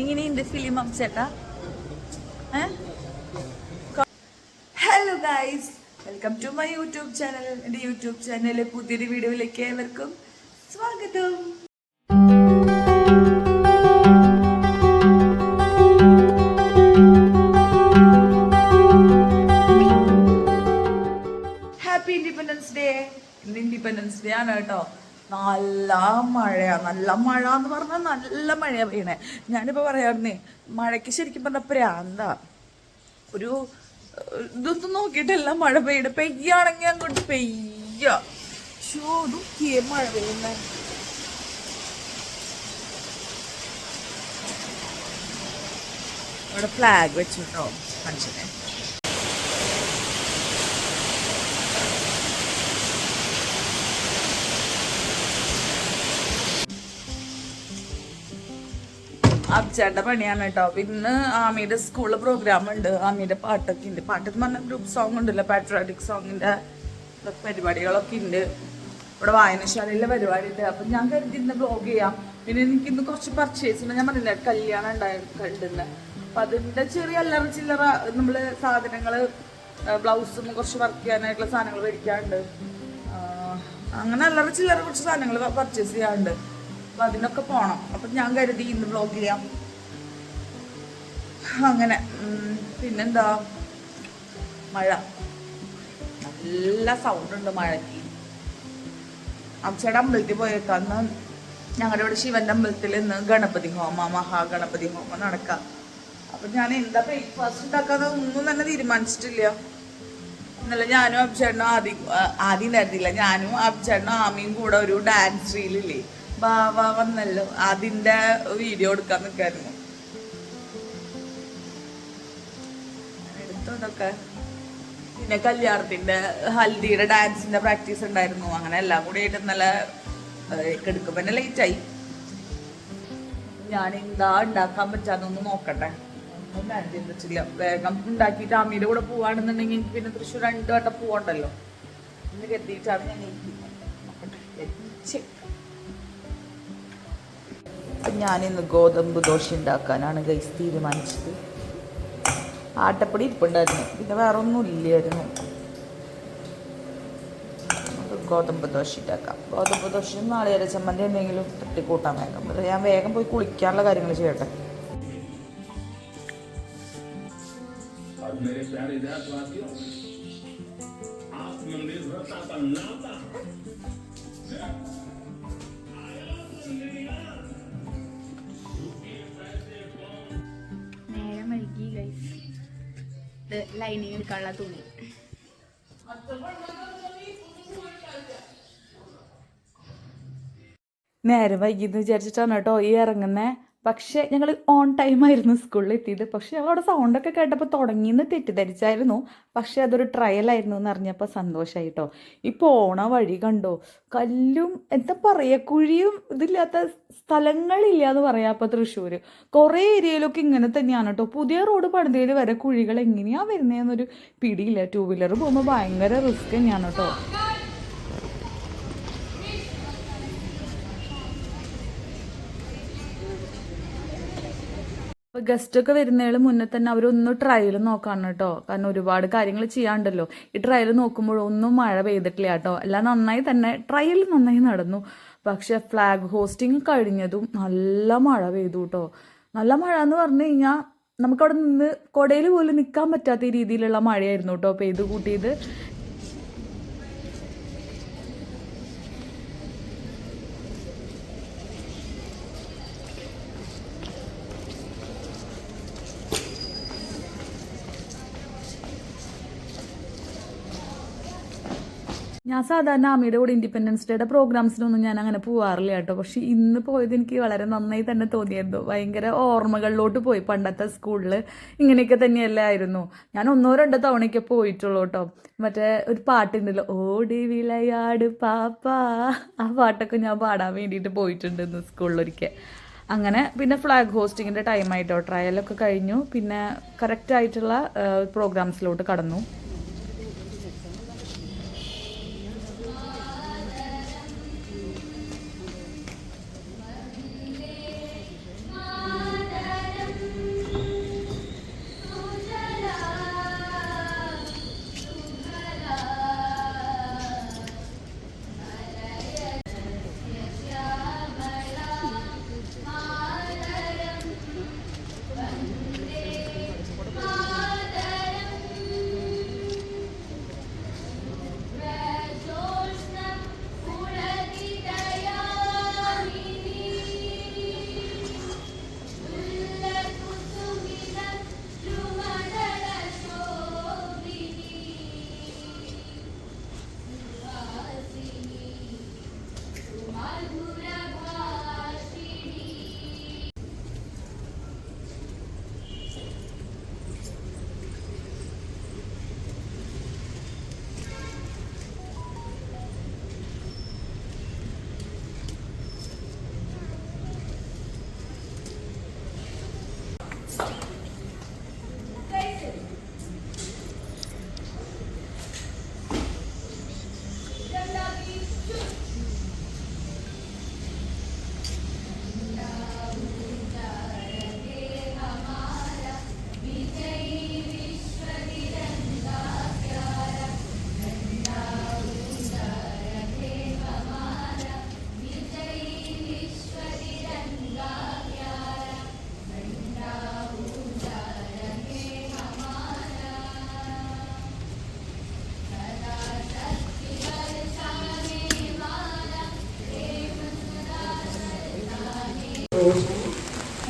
ഇങ്ങനെയുണ്ട് ഫിലിം ചേട്ടാ. Hello guys, welcome to my YouTube channel. എൻ്റെ യൂട്യൂബ് ചാനലിലെ പുതിയൊരു വീഡിയോയിലേക്ക് ഏവർക്കും സ്വാഗതം. Happy independence day. ഇന്ന് ഇൻഡിപെൻഡൻസ് ഡേ ആണ് കേട്ടോ. നല്ല മഴയാ, നല്ല മഴ എന്ന് പറഞ്ഞാൽ നല്ല മഴയാ പെയ്യണേ. ഞാനിപ്പോൾ പറയാറുന്നേ, മഴയ്ക്ക് ശരിക്കും പറഞ്ഞ പ്രാന്താ. ഒരു ഇതൊന്നും നോക്കിയിട്ടല്ല മഴ പെയ്യാണെങ്കിൽ അങ്ങോട്ട് പെയ്യ. നോക്കിയേ മഴ പെയ്യുന്നേ. ഇവിടെ ഫ്ലാഗ് വെച്ചിട്ടോ മനുഷ്യനെ. അബ്ചേട്ട പണിയാണ് കേട്ടോ. ഇന്ന് ആമിയുടെ സ്കൂളിൽ പ്രോഗ്രാം ഉണ്ട്. ആമിയുടെ പാട്ടൊക്കെ ഉണ്ട്. പാട്ടെന്ന് പറഞ്ഞാൽ ഗ്രൂപ്പ് സോങ് ഉണ്ടല്ലോ, പാട്രിയോട്ടിക് സോങ്ങിന്റെ പരിപാടികളൊക്കെ ഉണ്ട്. ഇവിടെ വായനശാലയിലെ പരിപാടി ഉണ്ട്. അപ്പം ഞാൻ കരുതി ഇന്ന് ബ്ലോഗ് ചെയ്യാം. പിന്നെ എനിക്കിന്ന് കുറച്ച് പർച്ചേസ് ഉണ്ട്. ഞാൻ പറഞ്ഞില്ല കല്യാണം ഉണ്ടായിരുന്നു. അപ്പം അതിൻ്റെ ചെറിയ അല്ലറ ചില്ലറ നമ്മൾ സാധനങ്ങൾ, ബ്ലൗസും കുറച്ച് വർക്ക് ചെയ്യാനായിട്ടുള്ള സാധനങ്ങൾ മേടിക്കാറുണ്ട്. അങ്ങനെ അല്ലറ ചില്ലറ കുറച്ച് സാധനങ്ങൾ പർച്ചേസ് ചെയ്യാറുണ്ട്. അപ്പം അതിനൊക്കെ പോകണം. അപ്പം ഞാൻ കരുതി ഇന്ന് വ്ലോഗ് ചെയ്യാം. അങ്ങനെ പിന്നെന്താ, മഴ നല്ല സൗണ്ട് ഉണ്ട് മഴയ്ക്ക്. അബ്ചേട്ട അമ്പലത്തിൽ പോയേക്കാന്ന്. ഞങ്ങളുടെ ഇവിടെ ശിവന്റെ അമ്പലത്തിൽ ഇന്ന് ഗണപതി ഹോമം, മഹാഗണപതി ഹോമം നടക്കാം. അപ്പം ഞാൻ എന്താ ബ്രേക്ക്ഫാസ്റ്റ് ഉണ്ടാക്കാന്ന് ഒന്നും തന്നെ തീരുമാനിച്ചിട്ടില്ല. ഇന്നലെ ഞാനും അബ്ചേട്ടനും ആദ്യം ഉണ്ടായിരുന്നില്ല, ഞാനും അബ്ചേട്ടനും ആമിയും കൂടെ ഒരു ഡാൻസ് റീലില്ലേ ബാവ വന്നല്ലോ, അതിന്റെ വീഡിയോ എടുക്കാൻ നിൽക്കായിരുന്നു. എടുത്തതൊക്കെ പിന്നെ കല്യാണത്തിന്റെ ഹൽദിയുടെ ഡാൻസിന്റെ പ്രാക്ടീസ് ഉണ്ടായിരുന്നു. അങ്ങനെ എല്ലാം കൂടി ആയിട്ട് ഇന്നലെ എടുക്കുമ്പോ തന്നെ ലേറ്റായി. ഞാൻ എന്താ ഉണ്ടാക്കാൻ പറ്റാന്നൊന്ന് നോക്കട്ടെ. ഒന്നും പ്ലാൻ ചെയ്തിട്ടില്ല. വേഗം ഉണ്ടാക്കിയിട്ട് ആമിയുടെ കൂടെ പോവാണെന്നുണ്ടെങ്കിൽ എനിക്ക് പിന്നെ തൃശ്ശൂർ 2 വട്ടം പോവണ്ടല്ലോ എന്ന് കരുതിയിട്ടാണ് ഞാൻ നോക്കട്ടെ. ഞാനിന്ന് ഗോതമ്പ് ദോശ ഉണ്ടാക്കാനാണ് ഗൈസ് തീരുമാനിച്ചത്. ആട്ടപ്പൊടി ഇരിപ്പുണ്ടായിരുന്നു, പിന്നെ വേറെ ഒന്നും ഇല്ലായിരുന്നു. ഗോതമ്പ് ദോശ ഉണ്ടാക്കാം. ഗോതമ്പ് ദോശയും നാളികേര ചമ്മന്തി എന്തെങ്കിലും തട്ടിക്കൂട്ടാൻ വേഗം. ഞാൻ വേഗം പോയി കുളിക്കാനുള്ള കാര്യങ്ങൾ ചെയ്യട്ടെ. ലൈനിങ് എടുക്കാനുള്ള തുണി നേരെ വൈകിന്ന് വിചാരിച്ചിട്ടാണ് കേട്ടോ ഈ ഇറങ്ങുന്നത്. പക്ഷേ ഞങ്ങൾ ഓൺ ടൈമായിരുന്നു സ്കൂളിൽ എത്തിയത്. പക്ഷേ ഞങ്ങൾ അവിടെ സൗണ്ടൊക്കെ കേട്ടപ്പോൾ തുടങ്ങിയെന്ന് തെറ്റിദ്ധരിച്ചായിരുന്നു. പക്ഷേ അതൊരു ട്രയലായിരുന്നു എന്ന് അറിഞ്ഞപ്പോൾ സന്തോഷമായി കേട്ടോ. ഈ പോണ വഴി കണ്ടോ, കല്ലും എന്താ പറയുക, കുഴിയും ഇതില്ലാത്ത സ്ഥലങ്ങളില്ല എന്ന് പറയാം. അപ്പോൾ തൃശ്ശൂർ കുറേ ഏരിയയിലൊക്കെ ഇങ്ങനെ തന്നെയാണ് കേട്ടോ. പുതിയ റോഡ് പണിതയിൽ വരെ കുഴികൾ എങ്ങനെയാണ് വരുന്നതെന്നൊരു പിടിയില്ല. 2 വീലർ പോകുമ്പോൾ ഭയങ്കര റിസ്ക് തന്നെയാണ് കേട്ടോ. അപ്പോൾ ഗസ്റ്റൊക്കെ വരുന്നതിന് മുന്നേ തന്നെ അവരൊന്ന് ട്രയൽ നോക്കാണ് കേട്ടോ. കാരണം ഒരുപാട് കാര്യങ്ങൾ ചെയ്യാണ്ടല്ലോ. ഈ ട്രയൽ നോക്കുമ്പോഴൊന്നും മഴ പെയ്തിട്ടില്ല കേട്ടോ. എല്ലാം നന്നായി തന്നെ ട്രയൽ നന്നായി നടന്നു. പക്ഷെ ഫ്ലാഗ് ഹോസ്റ്റിംഗ് കഴിഞ്ഞതും നല്ല മഴ പെയ്തു കേട്ടോ. നല്ല മഴ എന്ന് പറഞ്ഞു കഴിഞ്ഞാൽ നമുക്കവിടെ നിന്ന് കുടയിൽ പോലും നിൽക്കാൻ പറ്റാത്ത രീതിയിലുള്ള മഴയായിരുന്നു കേട്ടോ പെയ്ത് കൂട്ടിയത്. ഞാൻ സാധാരണ ആമിയുടെ കൂടെ ഇൻഡിപെൻഡൻസ് ഡേയുടെ പ്രോഗ്രാംസിനൊന്നും ഞാൻ അങ്ങനെ പോവാറില്ല കേട്ടോ. പക്ഷെ ഇന്ന് പോയത് എനിക്ക് വളരെ നന്നായി തന്നെ തോന്നിയായിരുന്നു. ഭയങ്കര ഓർമ്മകളിലോട്ട് പോയി. പണ്ടത്തെ സ്കൂളിൽ ഇങ്ങനെയൊക്കെ തന്നെയല്ലായിരുന്നു. ഞാൻ 1-2 തവണയൊക്കെ പോയിട്ടുള്ളൂ കേട്ടോ. മറ്റേ ഒരു പാട്ടുണ്ടല്ലോ, ഓടി വിളയാട് പാപ്പാ, ആ പാട്ടൊക്കെ ഞാൻ പാടാൻ വേണ്ടിയിട്ട് പോയിട്ടുണ്ട് ഇന്ന് സ്കൂളിലൊരിക്കൽ. അങ്ങനെ പിന്നെ ഫ്ലാഗ് ഹോസ്റ്റിങ്ങിൻ്റെ ടൈമായിട്ടോ. ട്രയലൊക്കെ കഴിഞ്ഞു. പിന്നെ കറക്റ്റായിട്ടുള്ള പ്രോഗ്രാംസിലോട്ട് കടന്നു.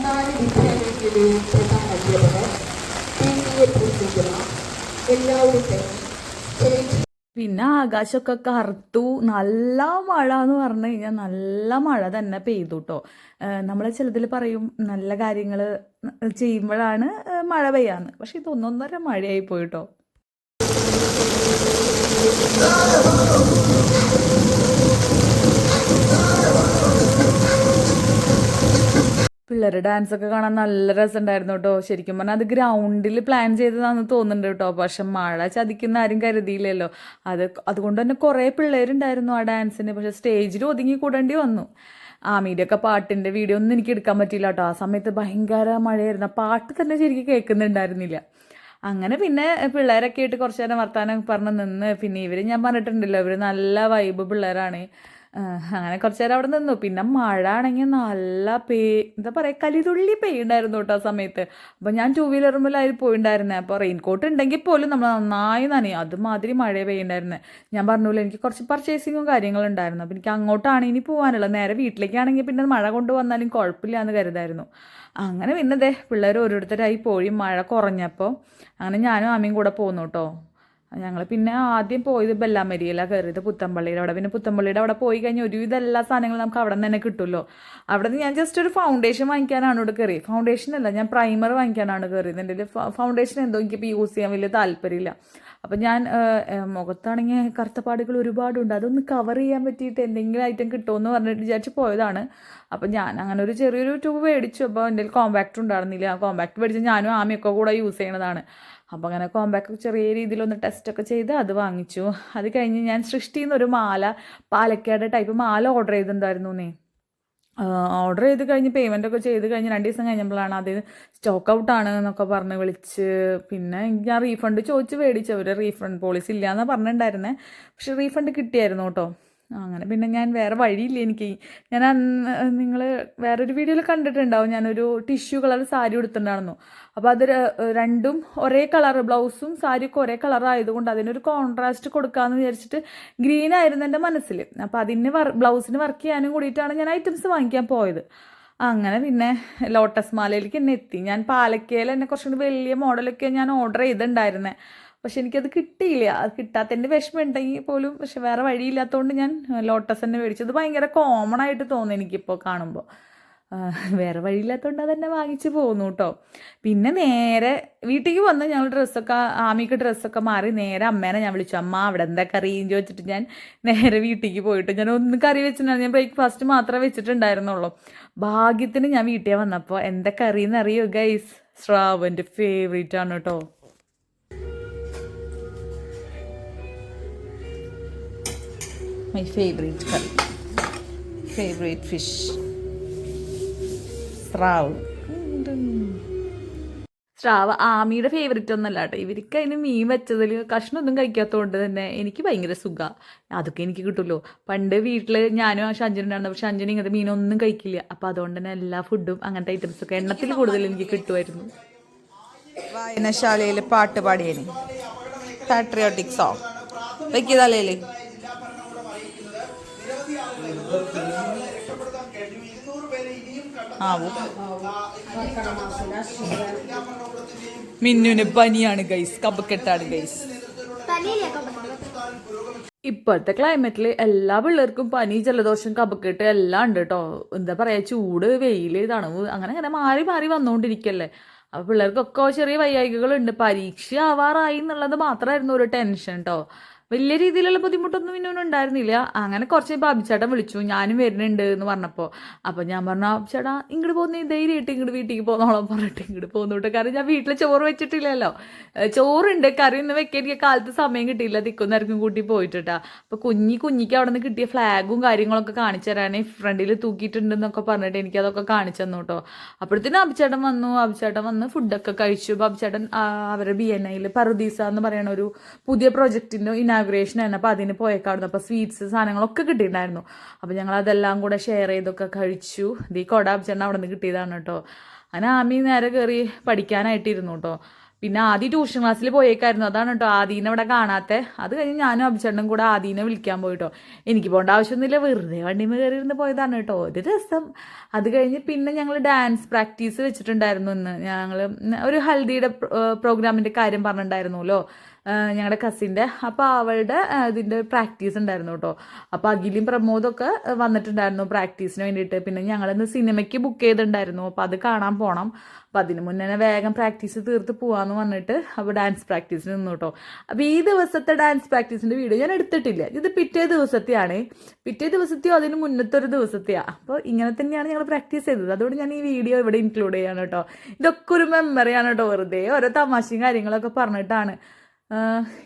നാല് വിദ്യാലയങ്ങളിലെയും പ്രധാന അധ്യാപകർ, PTA പൂർത്തിക്കുന്ന എല്ലാവരും പിന്നെ ആകാശമൊക്കെ കറുത്തു. നല്ല മഴ എന്ന് പറഞ്ഞു കഴിഞ്ഞാൽ നല്ല മഴ തന്നെ പെയ്തു കേട്ടോ. നമ്മൾ ചിലതിൽ പറയും നല്ല കാര്യങ്ങൾ ചെയ്യുമ്പോഴാണ് മഴ പെയ്യാന്ന്. പക്ഷെ ഇത് 1-1.5 മഴയായി പോയിട്ടോ. പിള്ളേരുടെ ഡാൻസൊക്കെ കാണാൻ നല്ല രസമുണ്ടായിരുന്നു കേട്ടോ. ശരിക്കും പറഞ്ഞാൽ അത് ഗ്രൗണ്ടിൽ പ്ലാൻ ചെയ്തതാണെന്ന് തോന്നുന്നുണ്ട് കേട്ടോ. പക്ഷെ മഴ ചതിക്കുന്ന ആരും കരുതിയില്ലല്ലോ. അതുകൊണ്ട് തന്നെ കുറേ പിള്ളേരുണ്ടായിരുന്നു ആ ഡാൻസിന്. പക്ഷെ സ്റ്റേജിൽ ഒതുങ്ങി കൂടേണ്ടി വന്നു. ആമിയുടെയൊക്കെ പാട്ടിൻ്റെ വീഡിയോ ഒന്നും എനിക്ക് എടുക്കാൻ പറ്റിയില്ല കേട്ടോ. ആ സമയത്ത് ഭയങ്കര മഴയായിരുന്നു. പാട്ട് തന്നെ ശരിക്കും കേൾക്കുന്നുണ്ടായിരുന്നില്ല. അങ്ങനെ പിന്നെ പിള്ളേരൊക്കെ ആയിട്ട് കുറച്ച് നേരം വർത്താനം പറഞ്ഞ് നിന്ന്. പിന്നെ ഇവർ ഞാൻ പറഞ്ഞിട്ടുണ്ടല്ലോ, ഇവർ നല്ല വൈബ് പിള്ളേരാണ്. അങ്ങനെ കുറച്ച് നേരം അവിടെ നിന്നു. പിന്നെ മഴ ആണെങ്കിൽ നല്ല എന്താ പറയുക, കലിതുള്ളി പെയ്യുണ്ടായിരുന്നു കേട്ടോ ആ സമയത്ത്. അപ്പോൾ ഞാൻ 2 വീലറുമ്പിലായി പോയിണ്ടായിരുന്നത്. അപ്പോൾ റെയിൻകോട്ട് ഉണ്ടെങ്കിൽ പോലും നമ്മൾ നന്നായി നനയും. അതുമാതിരി മഴ പെയ്യുണ്ടായിരുന്നത്. ഞാൻ പറഞ്ഞില്ല, എനിക്ക് കുറച്ച് പർച്ചേസിങ്ങും കാര്യങ്ങളുണ്ടായിരുന്നു. അപ്പോൾ എനിക്ക് അങ്ങോട്ടാണ് ഇനി പോകാനുള്ളത്. നേരെ വീട്ടിലേക്കാണെങ്കിൽ പിന്നെ മഴ കൊണ്ട് വന്നാലും കുഴപ്പമില്ല എന്ന് കരുതായിരുന്നു. അങ്ങനെ പിന്നെ പിള്ളേർ ഓരോരുത്തരായി പോയി. മഴ കുറഞ്ഞപ്പോൾ അങ്ങനെ ഞാനും ആമയും കൂടെ പോന്നു കേട്ടോ. ഞങ്ങൾ പിന്നെ ആദ്യം പോയത് ബെല്ലാമരിയിലാണ് കയറിയത്, പുത്തമ്പള്ളിയുടെ അവിടെ. പിന്നെ പുത്തമ്പള്ളിയുടെ അവിടെ പോയി കഴിഞ്ഞാൽ ഒരുവിധം എല്ലാ സാധനങ്ങളും നമുക്ക് അവിടെ നിന്ന് തന്നെ കിട്ടുമല്ലോ. അവിടെ നിന്ന് ഞാൻ ജസ്റ്റ് ഒരു ഫൗണ്ടേഷൻ വാങ്ങിക്കാനാണ് ഇവിടെ കയറിയത്. ഫൗണ്ടേഷൻ അല്ല, ഞാൻ പ്രൈമർ വാങ്ങിക്കാനാണ് കയറിയത്. എൻ്റെ ഫൗണ്ടേഷൻ എന്തോ എനിക്കിപ്പോൾ യൂസ് ചെയ്യാൻ വലിയ താല്പര്യമില്ല. അപ്പം ഞാൻ മുഖത്താണെങ്കിൽ കറുത്തപ്പാടുകൾ ഒരുപാടുണ്ട്. അതൊന്ന് കവർ ചെയ്യാൻ പറ്റിയിട്ട് എന്തെങ്കിലും ഐറ്റം കിട്ടുമെന്ന് പറഞ്ഞിട്ട് വിചാരിച്ച് പോയതാണ്. അപ്പം ഞാൻ അങ്ങനെ ഒരു ചെറിയൊരു ട്യൂബ് മേടിച്ചു. അപ്പോൾ എൻ്റെ കോമ്പാക്റ്റ് ഉണ്ടായിരുന്നില്ല. ആ കോമ്പാക്റ്റ് മേടിച്ച് ഞാനും ആമയൊക്കെ കൂടെ യൂസ് ചെയ്യണതാണ്. അപ്പോൾ അങ്ങനെ കോമ്പാക്റ്റ് ചെറിയ രീതിയിലൊന്ന് ടെസ്റ്റൊക്കെ ചെയ്ത് അത് വാങ്ങിച്ചു. അത് കഴിഞ്ഞ് ഞാൻ സൃഷ്ടിയിൽ നിന്നൊരു മാല, പാലക്കാട് ടൈപ്പ് മാല ഓർഡർ ചെയ്തിട്ടുണ്ടായിരുന്നു. ഓർഡർ ചെയ്ത് കഴിഞ്ഞ് പേയ്മെൻറ്റൊക്കെ ചെയ്ത് കഴിഞ്ഞ് 2 ദിവസം കഴിഞ്ഞപ്പോഴാണ് അത് സ്റ്റോക്ക് ഔട്ടാണ് എന്നൊക്കെ പറഞ്ഞ് വിളിച്ച്. പിന്നെ ഞാൻ റീഫണ്ട് ചോദിച്ച് മേടിച്ചവർ റീഫണ്ട് പോളിസി ഇല്ല എന്നാണ് പറഞ്ഞിട്ടുണ്ടായിരുന്നത്. പക്ഷെ റീഫണ്ട് കിട്ടിയായിരുന്നു കേട്ടോ. അങ്ങനെ പിന്നെ ഞാൻ വേറെ വഴിയില്ല എനിക്ക്. ഞാൻ നിങ്ങൾ വേറൊരു വീഡിയോയിൽ കണ്ടിട്ടുണ്ടാവും, ഞാനൊരു ടിഷ്യൂ കളർ സാരി എടുത്തിട്ടുണ്ടായിരുന്നു. അപ്പോൾ അത് രണ്ടും ഒരേ കളർ, ബ്ലൗസും സാരിയൊക്കെ ഒരേ കളറായതുകൊണ്ട് അതിനൊരു കോൺട്രാസ്റ്റ് കൊടുക്കാമെന്ന് വിചാരിച്ചിട്ട് ഗ്രീൻ ആയിരുന്നു എൻ്റെ മനസ്സിൽ. അപ്പോൾ അതിന് ബ്ലൗസിന് വർക്ക് ചെയ്യാനും കൂടിയിട്ടാണ് ഞാൻ ഐറ്റംസ് വാങ്ങിക്കാൻ പോയത്. അങ്ങനെ പിന്നെ ലോട്ടസ് മാലയിലേക്ക് എന്നെ എത്തി. ഞാൻ പാലക്കയിൽ എന്നെ കുറച്ചുകൂടി വലിയ മോഡലൊക്കെ ഞാൻ ഓർഡർ ചെയ്തിട്ടുണ്ടായിരുന്നത്. പക്ഷെ എനിക്കത് കിട്ടിയില്ല. അത് കിട്ടാത്തതിൻ്റെ വിഷമം ഉണ്ടെങ്കിൽ പോലും പക്ഷെ വേറെ വഴിയില്ലാത്തതുകൊണ്ട് ഞാൻ ലോട്ടസ് തന്നെ മേടിച്ചത്. ഭയങ്കര കോമൺ ആയിട്ട് തോന്നുന്നു എനിക്കിപ്പോൾ കാണുമ്പോൾ. വേറെ വഴിയില്ലാത്തതുകൊണ്ട് അതന്നെ വാങ്ങിച്ച് പോന്നു കേട്ടോ. പിന്നെ നേരെ വീട്ടിലേക്ക് വന്ന് ഞങ്ങൾ ഡ്രസ്സൊക്കെ ആമിക്ക് ഡ്രസ്സൊക്കെ മാറി നേരെ അമ്മേനെ ഞാൻ വിളിച്ചു. അമ്മ അവിടെ എന്താ കറിയും ചോദിച്ചിട്ട് ഞാൻ നേരെ വീട്ടിലേക്ക് പോയിട്ട് ഞാൻ ഒന്നും കറി വെച്ചിട്ടുണ്ടായിരുന്നു. ഞാൻ ബ്രേക്ക്ഫാസ്റ്റ് മാത്രമേ വെച്ചിട്ടുണ്ടായിരുന്നുള്ളൂ. ഭാഗ്യത്തിന് ഞാൻ വീട്ടിൽ വന്നപ്പോൾ എന്താ കറിയെന്ന് അറിയോ ഗൈസ്? ശ്രാവൻ്റെ ഫേവറേറ്റ് ആണ് കേട്ടോ. My favourite curry, favourite fish സ്രാവ്. സ്രാവ് ആമിയുടെ ഫേവറേറ്റ് ഒന്നല്ല കേട്ടോ. ഇവർക്ക് അതിന് മീൻ വെച്ചതിൽ കഷ്ണമൊന്നും കഴിക്കാത്തതുകൊണ്ട് തന്നെ എനിക്ക് ഭയങ്കര സുഖമാണ്. അതൊക്കെ എനിക്ക് കിട്ടുമല്ലോ. പണ്ട് വീട്ടിൽ ഞാനും ഷഞ്ചനുണ്ടായിരുന്നു. പക്ഷെ ഷഞ്ചന് ഇങ്ങനത്തെ മീനൊന്നും കഴിക്കില്ല. അപ്പോൾ അതുകൊണ്ട് തന്നെ എല്ലാ ഫുഡും അങ്ങനത്തെ ഐറ്റംസൊക്കെ എണ്ണത്തിൽ കൂടുതൽ എനിക്ക് കിട്ടുമായിരുന്നു. വായനശാലയിൽ പാട്ട് പാടിയേന് പാട്രിയോട്ടിക് സോങ് വെക്കിയതല്ലേ മിന്നുന് പനിയാണ് ഗൈസ്, കപക്കെട്ടാണ് ഗൈസ്. ഇപ്പോഴത്തെ ക്ലൈമറ്റിൽ എല്ലാ പിള്ളേർക്കും പനി, ജലദോഷം, കപക്കെട്ട് എല്ലാം ഉണ്ട് കേട്ടോ. എന്താ പറയാ, ചൂട്, വെയിൽ, തണുവ് അങ്ങനെ മാറി മാറി വന്നുകൊണ്ടിരിക്കല്ലേ. അപ്പോൾ പിള്ളേർക്കൊക്കെ ചെറിയ വയ്യായികകളുണ്ട്. പരീക്ഷ ആവാറായി എന്നുള്ളത് മാത്രമായിരുന്നു ഒരു ടെൻഷൻ കേട്ടോ. വലിയ രീതിയിലുള്ള ബുദ്ധിമുട്ടൊന്നും ഇന്നൊന്നും ഉണ്ടായിരുന്നില്ല. അങ്ങനെ കുറച്ച് ബാബിച്ചേട്ടൻ വിളിച്ചു, ഞാനും വരുന്നുണ്ട് എന്ന് പറഞ്ഞപ്പോൾ. അപ്പോൾ ഞാൻ പറഞ്ഞു, ചേട്ടാ ഇങ്ങോട്ട് പോകുന്ന ധൈര്യമായിട്ട് ഇങ്ങോട്ട് വീട്ടിലേക്ക് പോകുന്നോളം പറഞ്ഞിട്ട് ഇങ്ങോട്ട് പോകുന്നു കേട്ടോ. കാരണം ഞാൻ വീട്ടിൽ ചോറ് വെച്ചിട്ടില്ലല്ലോ. ചോറുണ്ട്, കറി ഒന്നും വെക്കാൻ എനിക്ക് കാലത്ത് സമയം കിട്ടിയില്ല. തിക്കുന്നേരക്കും കൂട്ടി പോയിട്ടാ. അപ്പോൾ കുഞ്ഞിക്ക് അവിടെ നിന്ന് കിട്ടിയ ഫ്ലാഗും കാര്യങ്ങളൊക്കെ കാണിച്ചു തരാനേ ഫ്രണ്ടിൽ തൂക്കിയിട്ടുണ്ടെന്നൊക്കെ പറഞ്ഞിട്ട് എനിക്കതൊക്കെ കാണിച്ചു തന്നു കേട്ടോ. അപ്പോഴത്തേനും അബിച്ചേട്ടൻ വന്ന് ഫുഡൊക്കെ കഴിച്ചു. അബിച്ചേട്ടൻ അവരുടെ BNIയിൽ പറുദീസ എന്ന് പറയുന്ന ഒരു പുതിയ പ്രൊജക്റ്റിൻ്റെ ഇനാഗുറേഷൻ ആയിരുന്നു. അപ്പോൾ അതിന് പോയേക്കായിരുന്നു. അപ്പോൾ സ്വീറ്റ്സ് സാധനങ്ങളൊക്കെ കിട്ടിയിട്ടുണ്ടായിരുന്നു. അപ്പോൾ ഞങ്ങൾ അതെല്ലാം കൂടെ ഷെയർ ചെയ്തൊക്കെ കഴിച്ചു. ഈ കൊട അബിച്ചേട്ടൻ അവിടെ നിന്ന് കിട്ടിയതാണ് കേട്ടോ. അങ്ങനെ ആമി നേരെ കയറി പഠിക്കാനായിട്ടിരുന്നു കേട്ടോ. പിന്നെ ആദ്യം ട്യൂഷൻ ക്ലാസ്സിൽ പോയേക്കായിരുന്നു. അതാണ് കേട്ടോ ആദീനെ ഇവിടെ കാണാത്തെ. അത് കഴിഞ്ഞ് ഞാനും അബിച്ചേട്ടനും കൂടെ ആദീനെ വിളിക്കാൻ പോയിട്ടോ. എനിക്ക് പോകേണ്ട ആവശ്യമൊന്നുമില്ല, വെറുതെ വണ്ടിയിൽ കയറി ഇരുന്ന് പോയതാണ് കേട്ടോ. ഒരു രസം. അത് കഴിഞ്ഞ് പിന്നെ ഞങ്ങൾ ഡാൻസ് പ്രാക്ടീസ് വെച്ചിട്ടുണ്ടായിരുന്നു. ഇന്ന് ഞങ്ങൾ ഒരു ഹൽദിയുടെ പ്രോഗ്രാമിൻ്റെ കാര്യം പറഞ്ഞിട്ടുണ്ടായിരുന്നല്ലോ ഞങ്ങളുടെ കസിൻ്റെ. അപ്പോൾ അവളുടെ ഇതിൻ്റെ പ്രാക്ടീസ് ഉണ്ടായിരുന്നു കേട്ടോ. അപ്പോൾ അഖിലും പ്രമോദൊക്കെ വന്നിട്ടുണ്ടായിരുന്നു പ്രാക്ടീസിന് വേണ്ടിയിട്ട്. പിന്നെ ഞങ്ങളിന്ന് സിനിമയ്ക്ക് ബുക്ക് ചെയ്തിട്ടുണ്ടായിരുന്നു. അപ്പോൾ അത് കാണാൻ പോകണം. അപ്പോൾ അതിന് മുന്നേ വേഗം പ്രാക്ടീസ് തീർത്ത് പോകാമെന്ന് പറഞ്ഞിട്ട് അപ്പോൾ ഡാൻസ് പ്രാക്ടീസിന് നിന്നു കേട്ടോ. അപ്പോൾ ഈ ദിവസത്തെ ഡാൻസ് പ്രാക്ടീസിൻ്റെ വീഡിയോ ഞാൻ എടുത്തിട്ടില്ല. ഇത് പിറ്റേ ദിവസത്തെയോ അതിന് മുന്നത്തെ ഒരു ദിവസത്തെയാണ്. അപ്പോൾ ഇങ്ങനെ തന്നെയാണ് ഞങ്ങൾ പ്രാക്ടീസ് ചെയ്തത്. അതുകൊണ്ട് ഞാൻ ഈ വീഡിയോ ഇവിടെ ഇൻക്ലൂഡ് ചെയ്യാണ് കേട്ടോ. ഇതൊക്കെ ഒരു മെമ്മറിയാണ് കേട്ടോ. വെറുതെ ഓരോ തമാശയും കാര്യങ്ങളൊക്കെ പറഞ്ഞിട്ടാണ്.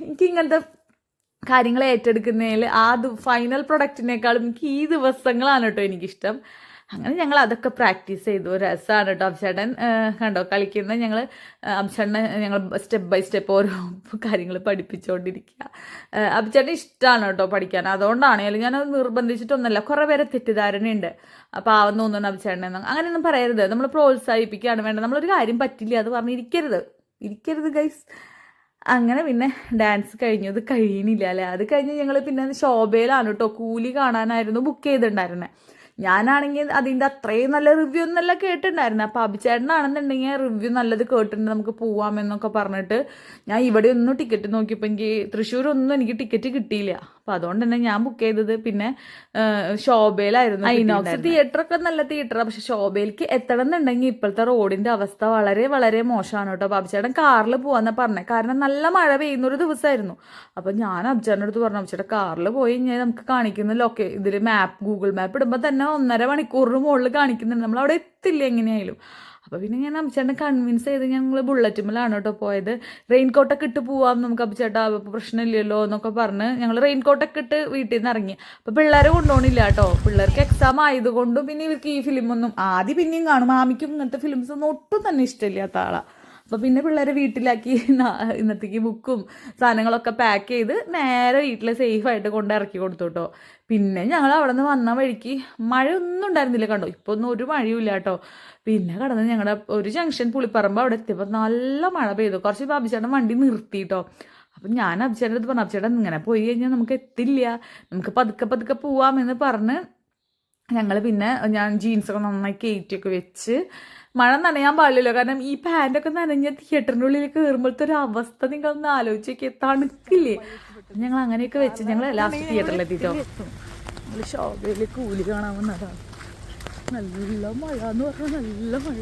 എനിക്ക് ഇങ്ങനത്തെ കാര്യങ്ങൾ ഏറ്റെടുക്കുന്നതിൽ ഫൈനൽ പ്രൊഡക്റ്റിനേക്കാളും എനിക്ക് ഈ ദിവസങ്ങളാണ് കേട്ടോ എനിക്കിഷ്ടം. അങ്ങനെ ഞങ്ങൾ അതൊക്കെ പ്രാക്ടീസ് ചെയ്തു. രസമാണ് കേട്ടോ. അബ്ചേട്ടൻ കണ്ടോ കളിക്കുന്ന അബ്ചേട്ടനെ ഞങ്ങൾ സ്റ്റെപ്പ് ബൈ സ്റ്റെപ്പ് ഓരോ കാര്യങ്ങൾ പഠിപ്പിച്ചുകൊണ്ടിരിക്കുക. അബ്ചേട്ടൻ ഇഷ്ടമാണ് കേട്ടോ പഠിക്കാൻ. അതുകൊണ്ടാണെങ്കിലും ഞാനത് നിർബന്ധിച്ചിട്ടൊന്നുമല്ല. കുറേ പേരെ തെറ്റിദ്ധാരണയുണ്ട്. അപ്പോൾ ആവുന്ന തോന്നുന്നു അബ്ചേട്ടനെ അങ്ങനെയൊന്നും പറയരുത്. നമ്മൾ പ്രോത്സാഹിപ്പിക്കുകയാണ് വേണ്ടത്. നമ്മളൊരു കാര്യം പറ്റില്ല അത് പറഞ്ഞിരിക്കരുത് ഗൈസ്. അങ്ങനെ പിന്നെ ഡാൻസ് കഴിഞ്ഞു. അത് കഴിയണില്ല അല്ലേ. അത് കഴിഞ്ഞ് ഞങ്ങൾ പിന്നെ ശോഭയിലാണ് കേട്ടോ കൂലി കാണാനായിരുന്നു ബുക്ക് ചെയ്തിട്ടുണ്ടായിരുന്നത്. ഞാനാണെങ്കിൽ അതിൻ്റെ അത്രയും നല്ല റിവ്യൂ ഒന്നല്ല കേട്ടിട്ടുണ്ടായിരുന്നു. അപ്പോൾ അഭിചേട്ടനാണെന്നുണ്ടെങ്കിൽ റിവ്യൂ നല്ലത് കേട്ടിട്ടുണ്ട്, നമുക്ക് പോവാമെന്നൊക്കെ പറഞ്ഞിട്ട് ഞാൻ ഇവിടെ ഒന്നും ടിക്കറ്റ് നോക്കിയപ്പോൾ എനിക്ക് തൃശ്ശൂരൊന്നും എനിക്ക് ടിക്കറ്റ് കിട്ടിയില്ല. അപ്പോൾ അതുകൊണ്ട് തന്നെ ഞാൻ ബുക്ക് ചെയ്തത് പിന്നെ ശോഭയിലായിരുന്നു. ഐനോക്സ് തിയേറ്ററൊക്കെ നല്ല തിയേറ്ററാണ്. പക്ഷെ ശോഭയിലേക്ക് എത്തണം എന്നുണ്ടെങ്കിൽ ഇപ്പോഴത്തെ റോഡിൻ്റെ അവസ്ഥ വളരെ വളരെ മോശമാണ് കേട്ടോ. അപ്പോൾ അഭിചേട്ടൻ കാറിൽ പോകാമെന്നാണ് പറഞ്ഞത്. കാരണം നല്ല മഴ പെയ്യുന്നൊരു ദിവസമായിരുന്നു. അപ്പോൾ ഞാൻ അഭിചേട്ടൻ്റെ അടുത്ത് പറഞ്ഞു, അഭിചേട്ടൻ കാറിൽ പോയി കഴിഞ്ഞാൽ നമുക്ക് കാണിക്കുന്ന ഇതിൽ ഗൂഗിൾ മാപ്പ് ഇടുമ്പോൾ തന്നെ 1.5 മണിക്കൂറിന് മുകളിൽ കാണിക്കുന്നുണ്ട്. നമ്മളവിടെ എത്തില്ല എങ്ങനെയായാലും. അപ്പോൾ പിന്നെ ഞാൻ അഭിചേട്ടനെ കൺവിൻസ് ചെയ്ത് ഞങ്ങൾ ബുള്ളറ്റുമ്മലാണ് കേട്ടോ പോയത്. റെയിൻകോട്ടൊക്കെ ഇട്ട് പോവാം നമുക്ക് അഭിചേട്ടാ, അപ്പോൾ പ്രശ്നമില്ലല്ലോ എന്നൊക്കെ പറഞ്ഞ് ഞങ്ങൾ റെയിൻകോട്ടൊക്കെ ഇട്ട് വീട്ടിൽ നിന്ന് ഇറങ്ങി. അപ്പോൾ പിള്ളേരെ കൊണ്ടുപോകണില്ല കേട്ടോ. പിള്ളേർക്ക് എക്സാം ആയതുകൊണ്ടും പിന്നെ ഇവർക്ക് ഈ ഫിലിമൊന്നും ആദ്യം പിന്നെയും കാണും. ആമിക്കും ഇങ്ങനത്തെ ഫിലിംസ് ഒന്നും ഒട്ടും തന്നെ ഇഷ്ടമില്ലാത്ത ആളാണ്. അപ്പോൾ പിന്നെ പിള്ളേരെ വീട്ടിലാക്കി ഇന്നത്തേക്ക് ബുക്കും സാധനങ്ങളൊക്കെ പാക്ക് ചെയ്ത് നേരെ വീട്ടിൽ സേഫായിട്ട് കൊണ്ട് ഇറക്കി കൊടുത്തു കേട്ടോ. പിന്നെ ഞങ്ങൾ അവിടെ നിന്ന് വന്ന വഴിക്ക് മഴയൊന്നും ഉണ്ടായിരുന്നില്ല കണ്ടോ. ഇപ്പോൾ ഒന്നും ഒരു മഴയും കേട്ടോ. പിന്നെ കടന്ന് ഞങ്ങളുടെ ഒരു ജംഗ്ഷൻ പുളിപ്പറമ്പ് അവിടെ എത്തിയപ്പോൾ നല്ല മഴ പെയ്തു. കുറച്ച് അഭിചേട്ടൻ വണ്ടി നിർത്തി കേട്ടോ. അപ്പം ഞാൻ അഭിചേട്ടൻ്റെ അടുത്ത് പറഞ്ഞു, അഭിചേട്ടൻ ഇങ്ങനെ പോയി കഴിഞ്ഞാൽ നമുക്ക് എത്തില്ല, നമുക്ക് പതുക്കെ പോവാമെന്ന് പറഞ്ഞ് ഞങ്ങൾ പിന്നെ ഞാൻ ജീൻസൊക്കെ നന്നായി കയറ്റിയൊക്കെ വെച്ച് മഴ നനയാൻ പാടില്ലല്ലോ, കാരണം ഈ പാൻറ്റൊക്കെ നനഞ്ഞ തിയേറ്ററിൻ്റെ ഉള്ളിൽ കയറുമ്പോഴത്തെ ഒരു അവസ്ഥ നിങ്ങളൊന്ന് ആലോചിച്ചൊക്കെ തണുക്കില്ലേ. ഞങ്ങൾ അങ്ങനെയൊക്കെ വെച്ച് ഞങ്ങൾ ലാസ്റ്റ് തിയേറ്ററിലെത്തിട്ടോ. ഞങ്ങൾ ശോഭയിൽ കൂലി കാണാൻ വന്നതാണ്. നല്ല മഴ എന്ന് പറഞ്ഞാൽ നല്ല മഴ.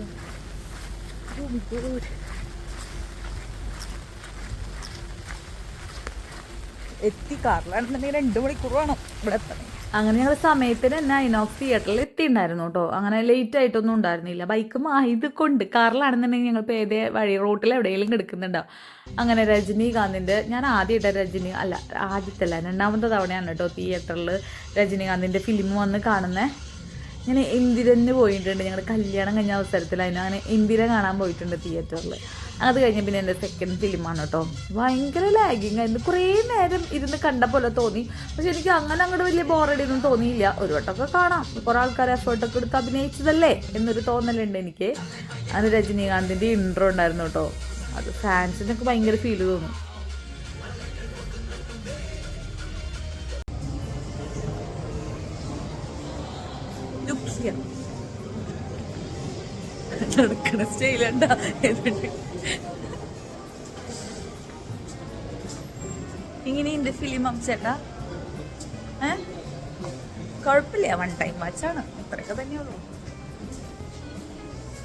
എത്തി കാറിലാണെന്നുണ്ടെങ്കിൽ 2 മണിക്കൂർ വേണം ഇവിടെ എത്തണം. അങ്ങനെ ഞങ്ങൾ സമയത്തിന് തന്നെ ഐനോക്സ് തിയേറ്ററിൽ എത്തിയിട്ടുണ്ടായിരുന്നു കേട്ടോ. അങ്ങനെ ലേറ്റ് ആയിട്ടൊന്നും ഉണ്ടായിരുന്നില്ല. ബൈക്ക് മായത് കൊണ്ട് കാറിലാണെന്നുണ്ടെങ്കിൽ ഞങ്ങൾ ഇപ്പോൾ ഏതേ വഴി റോട്ടിൽ എവിടെയെങ്കിലും കിടക്കുന്നുണ്ടാവും. അങ്ങനെ രജനീകാന്തിൻ്റെ ഞാൻ ആദ്യമായിട്ട് ആദ്യത്തല്ല 2ാമത്തെ തവണയാണ് കേട്ടോ തിയേറ്ററിൽ രജനീകാന്തിൻ്റെ ഫിലിം വന്ന് കാണുന്നത്. ഞാൻ ഇന്ദിരന് പോയിട്ടുണ്ട്. ഞങ്ങൾ കല്യാണം കഴിഞ്ഞ അവസരത്തിൽ അങ്ങനെ ഇന്ദിര കാണാൻ പോയിട്ടുണ്ട് തിയേറ്ററിൽ. അത് കഴിഞ്ഞ് പിന്നെ എൻ്റെ സെക്കൻഡ് ഫിലിമാണ് കേട്ടോ. ഭയങ്കര ലാഗിങ് ആയിരുന്നു. കുറേ നേരം ഇരുന്ന് കണ്ട പോലെ തോന്നി. പക്ഷെ എനിക്ക് അങ്ങനെ അങ്ങോട്ട് വലിയ ബോറടിയൊന്നും തോന്നിയില്ല. ഒരു വട്ടമൊക്കെ കാണാം, കുറേ ആൾക്കാർ എഫേർട്ടൊക്കെ എടുത്ത് അഭിനയിച്ചതല്ലേ എന്നൊരു തോന്നലുണ്ട് എനിക്ക്. അത് രജനീകാന്തിൻ്റെ ഇൻട്രോ ഉണ്ടായിരുന്നു കേട്ടോ. അത് ഫാൻസിനൊക്കെ ഭയങ്കര ഫീൽ തോന്നും. നടക്കണ സ്റ്റൈലുണ്ട. ഇങ്ങനെയുണ്ട് ഫിലിം ചേട്ടാ. കുഴപ്പമില്ല, 1 ടൈം വാച്ചാണ്, അത്രയൊക്കെ തന്നെയുള്ളൂ.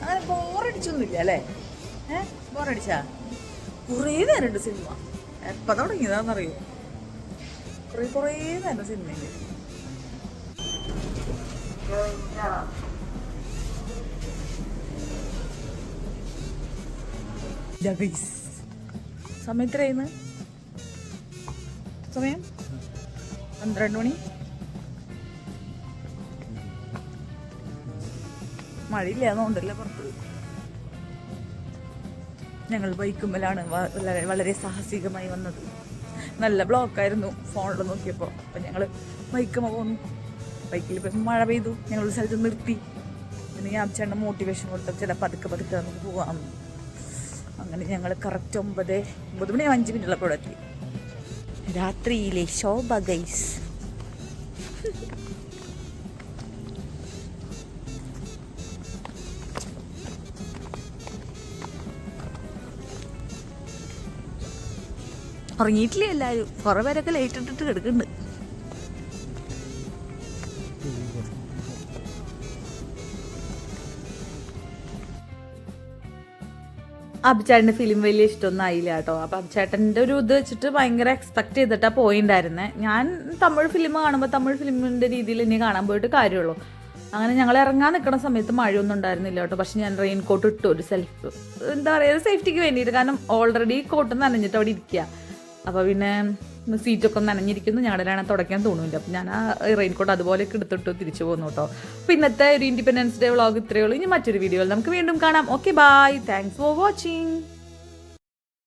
അങ്ങനെ ബോറടിച്ചൊന്നുമില്ല അല്ലേ? ബോറടിച്ചാ? കുറേ നേരമുണ്ട് സിനിമ. എപ്പോൾ തുടങ്ങിയതാണെന്നറിയോ? കുറേ നേരം സിനിമയിൽ. സമയം എത്രയായിരുന്നു? സമയം 12 മണി. മഴയില്ലാന്നുണ്ടല്ലേ പുറത്ത്. ഞങ്ങൾ ബൈക്കുമ്മലാണ് വളരെ സാഹസികമായി വന്നത്. നല്ല ബ്ലോക്കായിരുന്നു ഫോണിൽ നോക്കിയപ്പോൾ. അപ്പം ഞങ്ങൾ ബൈക്കുമ്മ പോന്നു. ബൈക്കിൽ പോയി മഴ പെയ്തു. ഞങ്ങളൊരു സ്ഥലത്ത് നിർത്തി. പിന്നെ ഞാൻ ചേട്ടൻ മോട്ടിവേഷൻ കൊടുത്ത ചില പതുക്കെ നമുക്ക് പോകാം. അങ്ങനെ ഞങ്ങൾ കറക്റ്റ് 9 മണി 5 മിനിറ്റുള്ളപ്പോൾ ഇവിടെ എത്തി. രാത്രിയിലെ ശോഭ ഗൈസ്. ഉറങ്ങിയിട്ടില്ലേ എല്ലാവരും? കുറേ പേരൊക്കെ ലേറ്റ് ഇട്ടിട്ട് കിടക്കുന്നുണ്ട്. അഭിചേട്ടൻ്റെ ഫിലിം വലിയ ഇഷ്ടമൊന്നും ആയില്ല കേട്ടോ. അപ്പം അഭിചേട്ടൻ്റെ ഒരു ഇത് വെച്ചിട്ട് ഭയങ്കര എക്സ്പെക്ട് ചെയ്തിട്ടാണ് പോയിണ്ടായിരുന്നത്. ഞാൻ തമിഴ് ഫിലിം കാണുമ്പോൾ തമിഴ് ഫിലിമിൻ്റെ രീതിയിൽ ഇനി കാണാൻ പോയിട്ട് കാര്യമുള്ളൂ. അങ്ങനെ ഞങ്ങൾ ഇറങ്ങാൻ നിൽക്കുന്ന സമയത്ത് മഴയൊന്നും ഉണ്ടായിരുന്നില്ല കേട്ടോ. പക്ഷെ ഞാൻ റെയിൻ കോട്ട് ഇട്ടു, ഒരു എന്താ പറയുക, സേഫ്റ്റിക്ക് വേണ്ടിയിട്ട്. കാരണം ഓൾറെഡി കോട്ട് നനഞ്ഞിട്ട് അവിടെ ഇരിക്കുക. അപ്പോൾ പിന്നെ സീറ്റൊക്കെ നനഞ്ഞിരിക്കുന്നു. ഞങ്ങളുടെ തുടയ്ക്കാൻ തോന്നുന്നില്ല. അപ്പം ഞാൻ ആ റെയിൻ കോട്ട് അതുപോലെയൊക്കെ എടുത്തിട്ട് തിരിച്ചു പോകുന്നു കേട്ടോ. അപ്പോൾ ഇന്നത്തെ ഒരു ഇൻഡിപെൻഡൻസ് ഡേ വ്ളോഗ് ഇത്രയേ ഉള്ളൂ. ഇനി മറ്റൊരു വീഡിയോയിൽ നമുക്ക് വീണ്ടും കാണാം. Okay, bye. Thanks for watching.